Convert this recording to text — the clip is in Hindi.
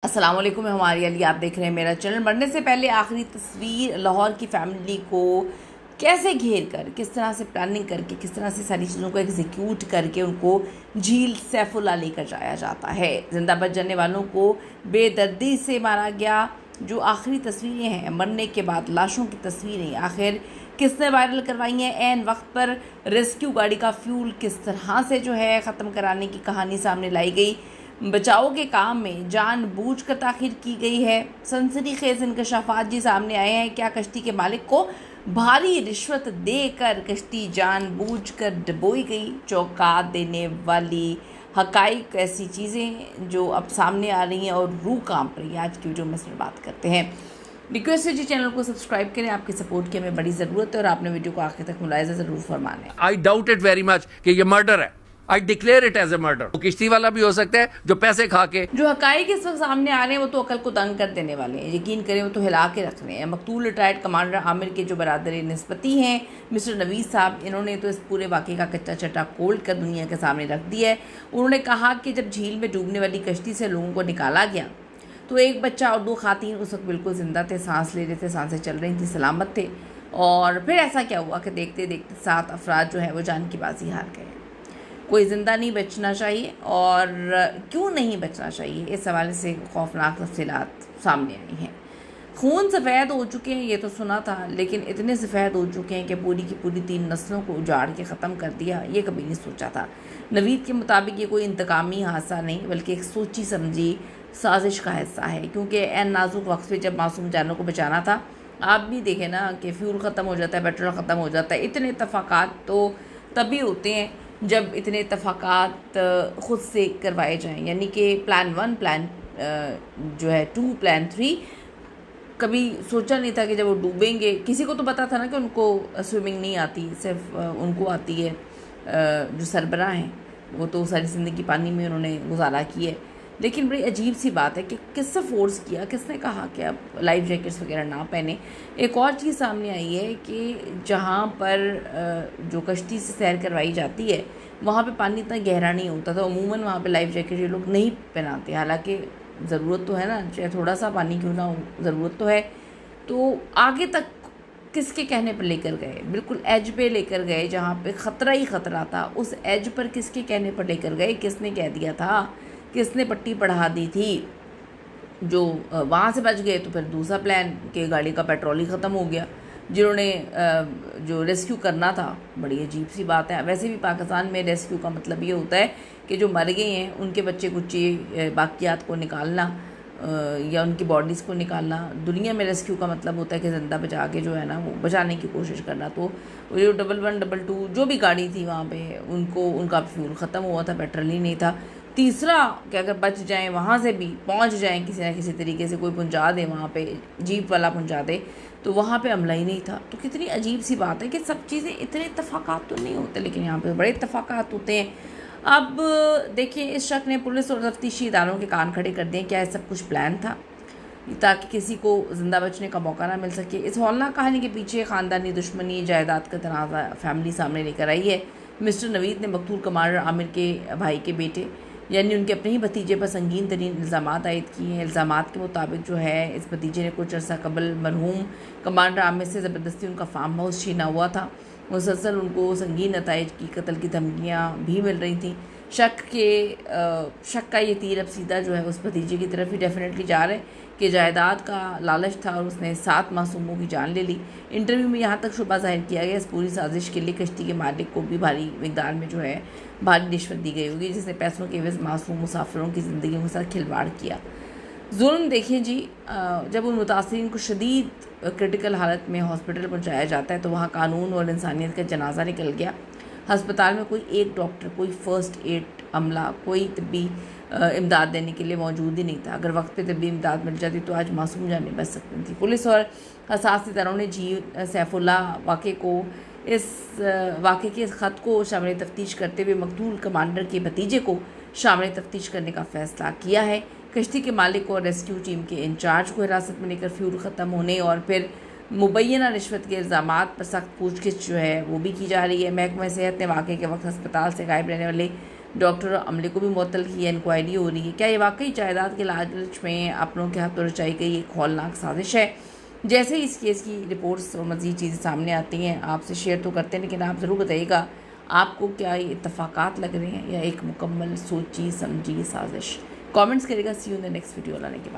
अस्सलाम वालेकुम, मैं हमारी अली, आप देख रहे हैं मेरा चैनल। मरने से पहले आखिरी तस्वीर लाहौर की फैमिली को कैसे घेर कर, किस तरह से प्लानिंग करके, किस तरह से सारी चीज़ों को एग्जीक्यूट करके उनको झील सैफुल्ला लेकर जाया जाता है। जिंदा बच जाने वालों को बेदर्दी से मारा गया। जो आखिरी तस्वीरें हैं मरने के बाद, लाशों की तस्वीरें आखिर किसने वायरल करवाई हैं। ऐन वक्त पर रेस्क्यू गाड़ी का फ्यूल किस तरह से जो है ख़त्म कराने की कहानी सामने लाई गई। बचाव के काम में जानबूझकर ताख़ीर की गई है। सनसनीखेज़ इंकशाफात जी सामने आए हैं। क्या कश्ती के मालिक को भारी रिश्वत देकर कश्ती जानबूझकर डुबोई गई? चौंका देने वाली हकाइक, ऐसी चीज़ें जो अब सामने आ रही हैं और रूह कांप रही है। आज की वीडियो में इस पर बात करते हैं। रिक्वेस्ट है जी, चैनल को सब्सक्राइब करें। आपकी सपोर्ट की हमें बड़ी ज़रूरत है और आपने वीडियो को आखिर तक मुलाहिज़ा ज़रूर फरमाना है। I doubt it very much कि ये मर्डर है। I declare it as a murder. किश्ती वाला भी हो सकता है जो पैसे खा के। जो हकाइक इस वक्त सामने आ रहे हैं वो तो अकल को तंग कर देने वाले हैं। यकीन करें, वो तो हिला के रख रहे हैं। मकतूल रिटायर्ड कमांडर आमिर के जो बरादर निस्बती हैं मिस्टर नवीद साहब, इन्होंने तो इस पूरे वाक़े का कच्चा चट्टा खोल कर दुनिया के सामने रख दिया है। उन्होंने कहा कि जब झील में डूबने वाली कश्ती से लोगों को निकाला गया तो एक बच्चा और 2 खातीन उस वक्त बिल्कुल ज़िंदा थे, सांस ले रहे थे, सांसें चल रही थी, सलामत थे। और फिर ऐसा क्या हुआ कि देखते देखते 7 अफराद जो है वो जान की बाजी हार गए। कोई ज़िंदा नहीं बचना चाहिए, और क्यों नहीं बचना चाहिए, इस हवाले से खौफनाक तफसीलात सामने आई हैं। खून सफ़ेद हो चुके हैं, ये तो सुना था, लेकिन इतने सफ़ेद हो चुके हैं कि पूरी की पूरी 3 नस्लों को उजाड़ के ख़त्म कर दिया, ये कभी नहीं सोचा था। नवीद के मुताबिक ये कोई इंतकामी हादसा नहीं बल्कि एक सोची समझी साजिश का हिस्सा है, क्योंकि एन नाजुक वक्त पे जब मासूम जानों को बचाना था, आप भी देखें ना कि फ्यूल ख़त्म हो जाता है, पेट्रोल ख़त्म हो जाता है। इतने इत्तफ़ाक़ात तो तभी होते हैं जब इतने इत्तफ़ाक़ात ख़ुद से करवाए जाएं, यानी कि प्लान 1, प्लान जो है 2, प्लान 3 कभी सोचा नहीं था कि जब वो डूबेंगे। किसी को तो पता था ना कि उनको स्विमिंग नहीं आती, सिर्फ उनको आती है। जो सरबराह हैं वो तो सारी ज़िंदगी पानी में उन्होंने गुजारा की है। लेकिन बड़ी अजीब सी बात है कि किससे फोर्स किया, किसने कहा कि आप लाइफ जैकेट्स वगैरह ना पहने। एक और चीज़ सामने आई है कि जहाँ पर जो कश्ती से सैर करवाई जाती है वहाँ पे पानी इतना गहरा नहीं होता था। अमूमन वहाँ पे लाइफ जैकेट ये लोग नहीं पहनाते, हालांकि ज़रूरत तो है ना, चाहे थोड़ा सा पानी क्यों ना हो, ज़रूरत तो है। तो आगे तक किसके कहने पर लेकर गए? बिल्कुल एज पे लेकर गए, जहाँ पे ख़तरा ही ख़तरा था। उस एज पर किसके कहने पर लेकर गए? किसने कह दिया था? किसने पट्टी पढ़ा दी थी? जो वहाँ से बच गए तो फिर दूसरा प्लान कि गाड़ी का पेट्रोल ही ख़त्म हो गया। जिन्होंने जो रेस्क्यू करना था, बड़ी अजीब सी बात है। वैसे भी पाकिस्तान में रेस्क्यू का मतलब ये होता है कि जो मर गए हैं उनके बच्चे कुच्चे बाकियात को निकालना या उनकी बॉडीज़ को निकालना। दुनिया में रेस्क्यू का मतलब होता है कि ज़िंदा बचा के जो है ना वो बचाने की कोशिश करना। तो वो जो 11, 22 जो भी गाड़ी थी वहाँ पे, उनका फ्यूल ख़त्म हुआ था, पेट्रोल ही नहीं था। तीसरा कि अगर बच जाएं, वहाँ से भी पहुँच जाएं किसी ना किसी तरीके से, कोई पहुँचा दे, वहाँ पे जीप वाला पहुँचा दे, तो वहाँ पे अमला ही नहीं था। तो कितनी अजीब सी बात है कि सब चीज़ें, इतने इत्तफ़ाक़ात तो नहीं होते लेकिन यहाँ पे बड़े इत्तफ़ाक़ात होते हैं। अब देखिए, इस शख्स ने पुलिस और तफ्तीशी इदारों के कान खड़े कर दिए। क्या ये सब कुछ प्लान था ताकि किसी को ज़िंदा बचने का मौका ना मिल सके? इस हौलनाक कहानी के पीछे ख़ानदानी दुश्मनी, जायदाद का तनाज़ा फैमिली सामने लेकर आई है। मिस्टर नवीद ने मकतूल कमांडर आमिर के भाई के बेटे यानी उनके अपने ही भतीजे पर संगीन तरीन इल्ज़ामात आयद किए हैं। इल्ज़ामात के मुताबिक जो है इस भतीजे ने कुछ अर्सा कबल मरहूम कमांडर आमिर से ज़बरदस्ती उनका फार्म हाउस छीना हुआ था। मुसलसल उनको संगीन नताइज की कत्ल की धमकियाँ भी मिल रही थी। शक का ये तीर अब सीधा जो है उस भतीजे की तरफ ही डेफिनेटली जा रहे हैं कि जायदाद का लालच था और उसने 7 मासूमों की जान ले ली। इंटरव्यू में यहाँ तक शुबा ज़ाहिर किया गया इस पूरी साजिश के लिए कश्ती के मालिक को भी भारी मिकदार में जो है भारी रिश्वत दी गई होगी, जिसने पैसों के एवज़ मासूम मुसाफिरों की ज़िंदगी के साथ खिलवाड़ किया। जुल्म देखिए जी, जब उन मुतासरीन को शदीद क्रिटिकल हालत में हॉस्पिटल पहुँचाया जाता है तो वहाँ कानून और इंसानियत का जनाजा निकल गया। हस्पताल में कोई एक डॉक्टर, कोई फ़र्स्ट एड अमला, कोई तब्बी इमदाद देने के लिए मौजूद ही नहीं था। अगर वक्त पे तब्बी इमदाद मिल जाती तो आज मासूम जानें बच सकती थी। पुलिस और हसास इदारों ने झील सैफुल्ला वाक़े के इस ख़त को शामिल तफ्तीश करते हुए मकतूल कमांडर के भतीजे को शामिल तफ्तीश करने का फ़ैसला किया है। कश्ती के मालिक और रेस्क्यू टीम के इंचार्ज को हिरासत में लेकर फ्यूल ख़त्म होने और फिर मुबैना रिश्वत के इल्ज़ामात पर सख्त पूछगिछ जो है वो भी की जा रही है। महकमा सेहत ने वाक़े के वक्त अस्पताल से गायब रहने वाले डॉक्टर और अमले को भी मुअत्तल किया। इंक्वायरी हो रही है, क्या ये वाकई जायदाद के लालच में अपनों के हाथों रचाई गई एक खौलनाक साजिश है। जैसे ही इस केस की रिपोर्ट्स और मज़ीद चीज़ें सामने आती हैं आपसे शेयर तो करते हैं, लेकिन आप ज़रूर बताइएगा आपको क्या ये इत्तफाकात लग रहे हैं या एक मुकम्मल सोची समझी साजिश। कमेंट्स करेगा। See you in the next video लाने के बाद।